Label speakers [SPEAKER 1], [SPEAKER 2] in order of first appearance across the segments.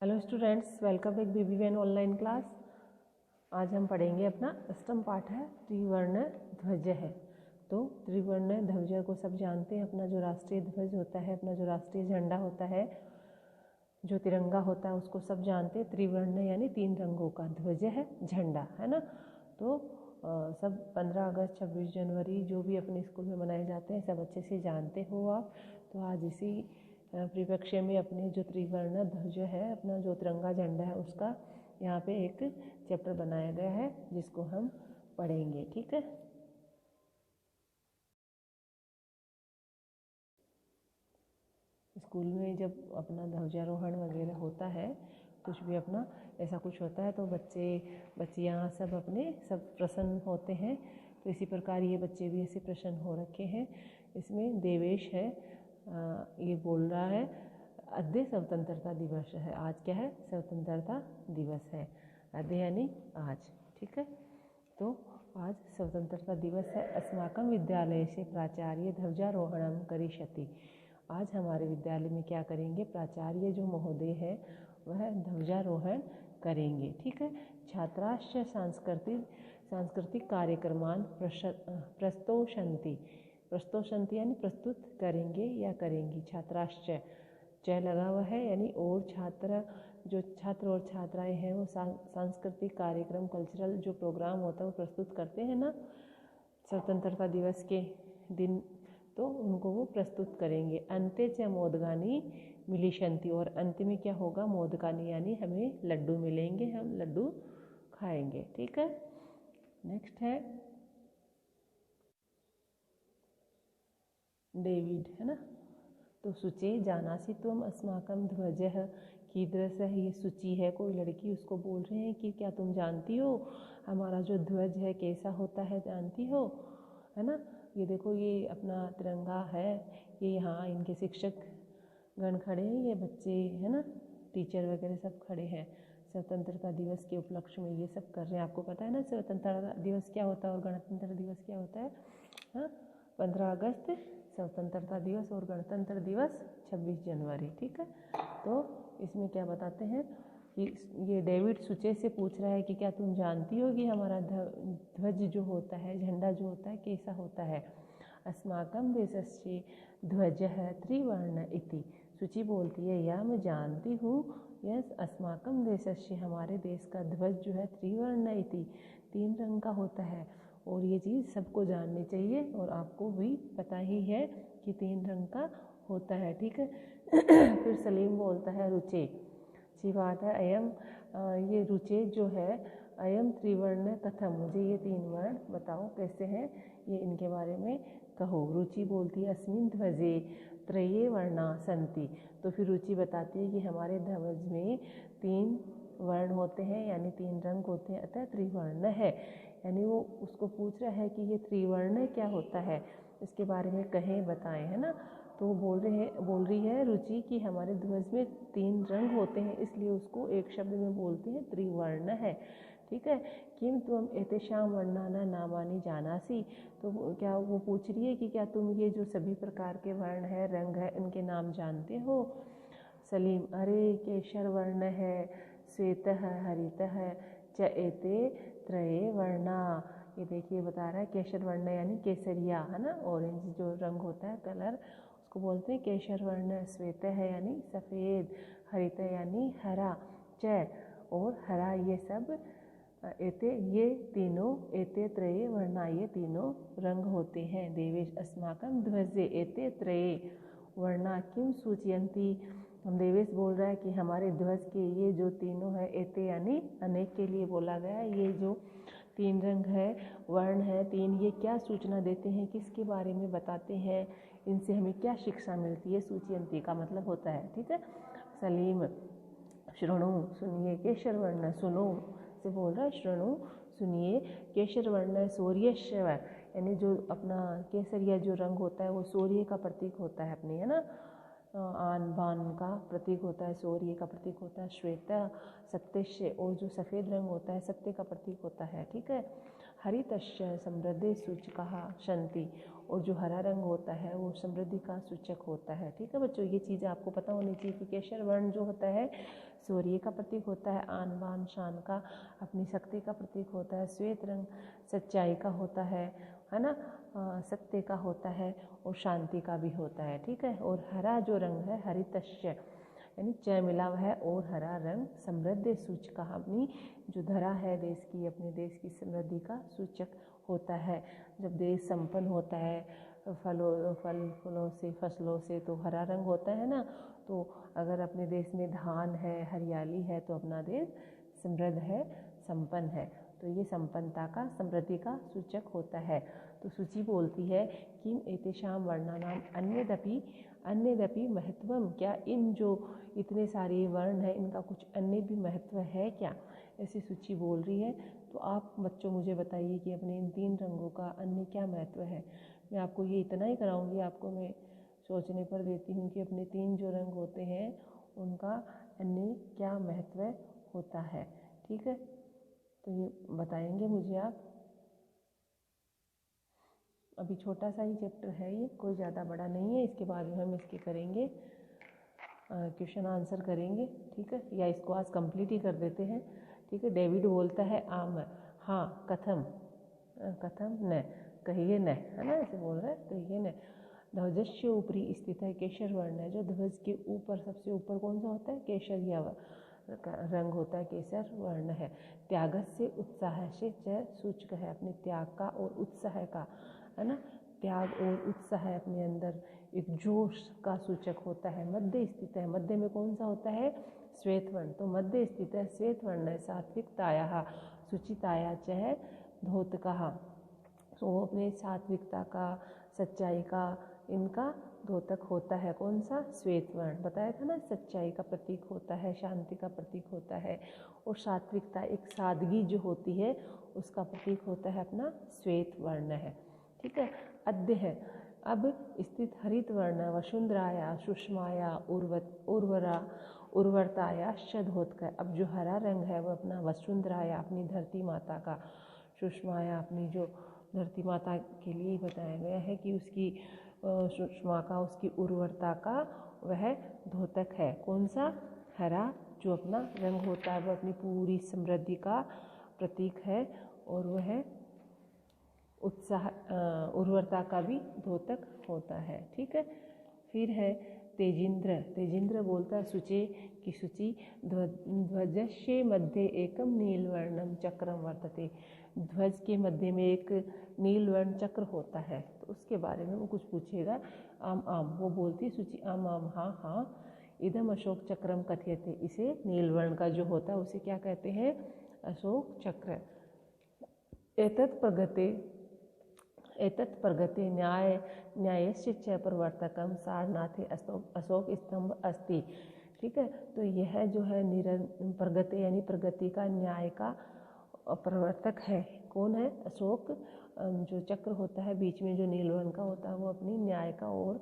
[SPEAKER 1] Hello students, welcome back BBVN online class. आज हम पढ़ेंगे अपना अष्टम पाठ है, त्रिवर्ण ध्वज है। तो त्रिवर्ण ध्वज को सब जानते हैं। अपना जो राष्ट्रीय ध्वज होता है, अपना जो राष्ट्रीय झंडा होता है, जो तिरंगा होता है, उसको सब जानते हैं। त्रिवर्ण यानी 3 रंगों का ध्वज है, झंडा है ना। तो सब 15 अगस्त 26 जनवरी जो भी अपने स्कूल में मनाए जाते हैं सब अच्छे से जानते हो आप। तो आज इसी परिप्रेक्ष्य में अपने जो त्रिवर्ण ध्वज है, अपना जो तिरंगा झंडा है, उसका यहाँ पे एक चैप्टर बनाया गया है जिसको हम पढ़ेंगे। ठीक है, स्कूल में जब अपना ध्वजारोहण वगैरह होता है, कुछ भी अपना ऐसा कुछ होता है, तो बच्चियाँ सब अपने सब प्रसन्न होते हैं। तो इसी प्रकार ये बच्चे भी ऐसे प्रसन्न हो रखे हैं। इसमें देवेश है, ये बोल रहा है अद्य स्वतंत्रता दिवस है। आज क्या है? स्वतंत्रता दिवस है। अद्य यानी आज। ठीक है, तो आज स्वतंत्रता दिवस है। अस्माकं विद्यालय से प्राचार्य ध्वजारोहणम करिष्यति। आज हमारे विद्यालय में क्या करेंगे? प्राचार्य जो महोदय है वह ध्वजारोहण करेंगे। ठीक है, छात्राश्च सांस्कृतिक कार्यक्रमान प्रस्तोषन्ति। प्रस्तोषन्ति यानी प्रस्तुत करेंगे या करेंगी। छात्राश्च च लगा हुआ है, यानी और छात्र और छात्राएं हैं वो सांस्कृतिक कार्यक्रम, कल्चरल जो प्रोग्राम होता है वो प्रस्तुत करते हैं ना स्वतंत्रता दिवस के दिन, तो उनको वो प्रस्तुत करेंगे। अन्ते च मोदगानी मिलिशन्ति, और अंत में क्या होगा? मोदगानी यानी हमें लड्डू मिलेंगे, हम लड्डू खाएंगे। ठीक है, नेक्स्ट है डेविड, है ना। तो शुचि जानासि त्वम अस्माकं ध्वजः कीदृशः। ये शुचि है, कोई लड़की, उसको बोल रहे हैं कि क्या तुम जानती हो हमारा जो ध्वज है कैसा होता है, जानती हो, है ना। ये देखो, ये अपना तिरंगा है, ये यहाँ इनके शिक्षक गण खड़े हैं, ये बच्चे है ना, टीचर वगैरह सब खड़े हैं। स्वतंत्रता दिवस के उपलक्ष्य में ये सब कर रहे हैं। आपको पता है ना स्वतंत्रता दिवस क्या होता है और गणतंत्र दिवस क्या होता है? हाँ, 15 अगस्त स्वतंत्रता दिवस और गणतंत्र दिवस 26 जनवरी। ठीक है, तो इसमें क्या बताते हैं कि ये डेविड सुचे से पूछ रहा है कि क्या तुम जानती हो कि हमारा ध्वज जो होता है, झंडा जो होता है, कैसा होता है? अस्माकं देशस्य ध्वजः त्रिवर्ण इति। सुचि बोलती है या मैं जानती हूँ, यस, अस्माकं देशस्य हमारे देश का ध्वज जो है त्रिवर्ण इति 3 रंग का होता है। और ये चीज़ सबको जाननी चाहिए और आपको भी पता ही है कि 3 रंग का होता है। ठीक है, फिर सलीम बोलता है रुचे, अच्छी बात है, अयम ये रुचे जो है, अयम त्रिवर्ण कथम, मुझे ये 3 वर्ण बताओ कैसे हैं, ये इनके बारे में कहो। रुचि बोलती है अस्मिन् ध्वजे त्रये वर्णा सन्ति। तो फिर रुचि बताती है कि हमारे ध्वज में 3 वर्ण होते हैं, यानी 3 रंग होते हैं, अतः त्रिवर्ण है। यानी वो उसको पूछ रहा है कि ये त्रिवर्ण क्या होता है, इसके बारे में कहें, बताएं, है ना। तो बोल रही है रुचि कि हमारे ध्वज में 3 रंग होते हैं, इसलिए उसको एक शब्द में बोलते हैं त्रिवर्ण है। ठीक है, किम त्वम एतेषां वर्णानां नामानि जानासि। तो क्या वो पूछ रही है कि क्या तुम ये जो सभी प्रकार के वर्ण है, रंग है, इनके नाम जानते हो? सलीम, अरे केशर वर्ण है, श्वेतः, हरितः च एते त्रये वर्णा। ये देखिए बता रहा है केशर वर्ण यानी केसरिया, है ना, ऑरेंज जो रंग होता है, कलर, उसको बोलते हैं केशर वर्ण। श्वेत है यानी सफ़ेद, हरित यानी हरा, च और हरा, ये सब एते, ये तीनों, एते त्रये वर्णा, ये तीनों रंग होते हैं। देवेश अस्माकं ध्वजे एते त्रये वर्णा किम सूचयन्ति। हम देवेश बोल रहा है कि हमारे ध्वज के ये जो तीनों है, एते यानी अनेक के लिए बोला गया है, ये जो 3 रंग है, वर्ण है 3, ये क्या सूचना देते हैं, किसके बारे में बताते हैं, इनसे हमें क्या शिक्षा मिलती है? सूचयन्ति का मतलब होता है। ठीक है, सलीम शृणु, सुनिए, केशर वर्ण, सुनो से बोल रहा है, शृणु सुनिए, केशर वर्ण सूर्यश्व, यानी जो अपना केसरिया जो रंग होता है वो सूर्य का प्रतीक होता है अपने, है ना, आन बान का प्रतीक होता है, सूर्य का प्रतीक होता है। श्वेत सत्यस्य, और जो सफ़ेद रंग होता है सत्य का प्रतीक होता है। ठीक है, हरितश्च समृद्धि सूचकः सन्ति, और जो हरा रंग होता है वो समृद्धि का सूचक होता है। ठीक है बच्चों, ये चीज़ें आपको पता होनी चाहिए कि केसर वर्ण जो होता है शौर्य का प्रतीक होता है, आन बान शान का, अपनी शक्ति का प्रतीक होता है। श्वेत रंग सच्चाई का होता है ना, सत्य का होता है और शांति का भी होता है। ठीक है, और हरा जो रंग है हरितस्य यानी च मिला हुआ है, और हरा रंग समृद्धि सूचक, अपनी जो धरा है देश की, अपने देश की समृद्धि का सूचक होता है। जब देश संपन्न होता है फलों से फसलों से तो हरा रंग होता है ना। तो अगर अपने देश में धान है, हरियाली है, तो अपना देश समृद्ध है, संपन्न है। तो ये संपन्नता का, समृद्धि का सूचक होता है। तो सूची बोलती है किम एतेषां वर्णानाम अन्यदपि महत्वम, क्या इन जो इतने सारे वर्ण हैं इनका कुछ अन्य भी महत्व है क्या, ऐसी सूची बोल रही है। तो आप बच्चों मुझे बताइए कि अपने इन 3 रंगों का अन्य क्या महत्व है। मैं आपको ये इतना ही कराऊंगी, आपको मैं सोचने पर देती हूँ कि अपने 3 जो रंग होते हैं उनका अन्य क्या महत्व होता है। ठीक है, तो ये बताएंगे मुझे आप। अभी छोटा सा ही चैप्टर है ये, कोई ज़्यादा बड़ा नहीं है। इसके बाद में हम इसके करेंगे क्वेश्चन आंसर करेंगे। ठीक है, या इसको आज कंप्लीट ही कर देते हैं। ठीक है, डेविड बोलता है आम, हाँ, कथम न, कहिए न, है ना, ऐसे बोल रहा है, कहिए न। ध्वजस्य ऊपरी स्थित है केसर वर्ण है, जो ध्वज के ऊपर सबसे ऊपर कौन सा होता है, केसरिया रंग होता है, केसर वर्ण है। त्यागस्य उत्साह से च सूचक है, अपने त्याग का और उत्साह का, है ना, त्याग और उत्साह अपने अंदर एक जोश का सूचक होता है। मध्य स्थित है, मध्य में कौन सा होता है, श्वेत वर्ण, तो मध्य स्थित है श्वेत वर्ण है। सात्विकताया शुचिताया च धोतकः, तो वो अपने सात्विकता का, सच्चाई का, इनका द्योतक होता है। कौन सा, श्वेत वर्ण, बताया था ना, सच्चाई का प्रतीक होता है, शांति का प्रतीक होता है, और सात्विकता एक सादगी जो होती है उसका प्रतीक होता है अपना श्वेत वर्ण है। ठीक है, अद्य है अब स्थित हरित वर्ण वसुंधराया सुषमाया उर्वरताया शोधक। अब जो हरा रंग है वो अपना वसुंधराया, अपनी धरती माता का, सुषमाया, अपनी जो धरती माता के लिए बताया गया है कि उसकी सुषमा का, उसकी उर्वरता का वह द्योतक है। कौन सा, हरा जो अपना रंग होता है वो अपनी पूरी समृद्धि का प्रतीक है, और वह उत्साह उर्वरता का भी द्योतक होता है। ठीक है, फिर है तेजिंद्र बोलता है शुचि की शुचि, ध्वजस्य मध्ये एकम नीलवर्णम चक्रम वर्तते, ध्वज के मध्य में एक नीलवर्ण चक्र होता है। तो उसके बारे में वो कुछ पूछेगा। आम वो बोलती शुचि, आम हाँ, इदम अशोक चक्रम कथ्यते, इसे नीलवर्ण का जो होता है उसे क्या कहते हैं, अशोक चक्र। एतत् प्रगते न्यायस्य च प्रवर्तकम सारनाथे अशोक स्तंभ अस्ति। ठीक है, तो यह जो है प्रगति यानी प्रगति का, न्याय का प्रवर्तक है। कौन है, अशोक जो चक्र होता है बीच में जो नीलवर्ण का होता है वो अपनी न्याय का और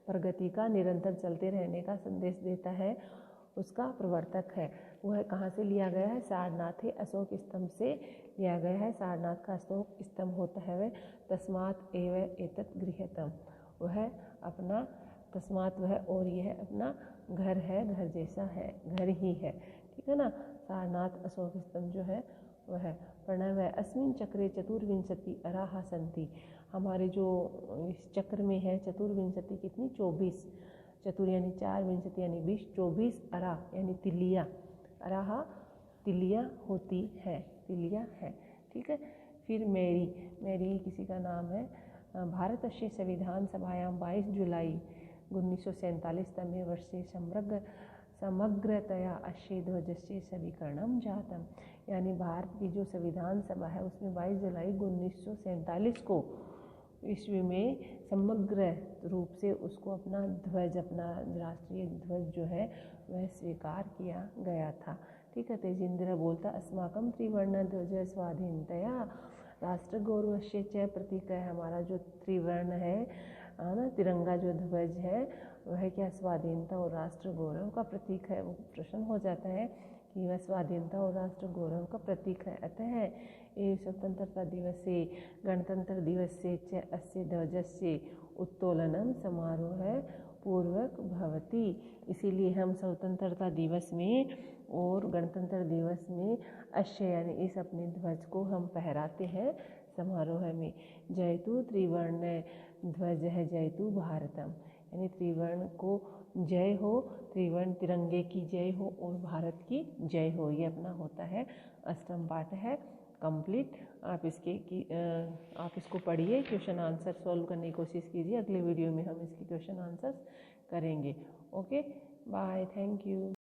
[SPEAKER 1] प्रगति का, निरंतर चलते रहने का संदेश देता है, उसका प्रवर्तक है। वह कहाँ से लिया गया है, सारनाथ अशोक स्तंभ से लिया गया है। सारनाथ का अशोक स्तंभ होता है वह तस्मात् एव एतत् गृह्यतम, वह अपना तस्मात् वह, और यह अपना घर है, घर जैसा है, घर ही है। ठीक है ना, सारनाथ अशोक स्तंभ जो है वह प्रणव है। अस्मिन् चक्रे चतुर्विंशति अराहा सन्ति, हमारे जो इस चक्र में है चतुर्विंशति कितनी, 24, चतुर यानी 4, विंशति यानी 20, 24 अरा यानी तिलिया, अराहा तिलिया होती है, तिलिया है। ठीक है, फिर मेरी किसी का नाम है। भारतस्य संविधान सभायां 22 जुलाई 1947 तमे वर्षे समग्रतया अस्य ध्वजस्य स्वीकरणं जातम, यानी भारत की जो संविधान सभा है उसमें 22 जुलाई 1947 को ईस्वी में समग्र रूप से उसको अपना ध्वज, अपना राष्ट्रीय ध्वज जो है वह स्वीकार किया गया था। ठीक है, तेजिंद्र बोलता अस्माकं त्रिवर्ण ध्वज स्वाधीनतया राष्ट्र गौरवस्य च प्रतीक है। हमारा जो त्रिवर्ण है ना, तिरंगा जो ध्वज है वह क्या, स्वाधीनता और राष्ट्र गौरव का प्रतीक है। वो प्रश्न हो जाता है कि वह स्वाधीनता और राष्ट्र गौरव का प्रतीक रहता है। ये स्वतंत्रता दिवस से गणतंत्र दिवस से च अस्य ध्वजस्य उत्तोलनम समारोह पूर्वक भवति। इसीलिए हम स्वतंत्रता दिवस में और गणतंत्र दिवस में अश्य यानी इस अपने ध्वज को हम फहराते हैं समारोह में। जयतु त्रिवर्ण ध्वज है जयतु भारतम, यानी त्रिवर्ण को जय हो, त्रिवर्ण तिरंगे की जय हो और भारत की जय हो। ये अपना होता है अष्टम पाठ है कंप्लीट। आप इसको पढ़िए, क्वेश्चन आंसर सॉल्व करने की कोशिश कीजिए। अगले वीडियो में हम इसके क्वेश्चन आंसर्स करेंगे। Okay, bye, thank you.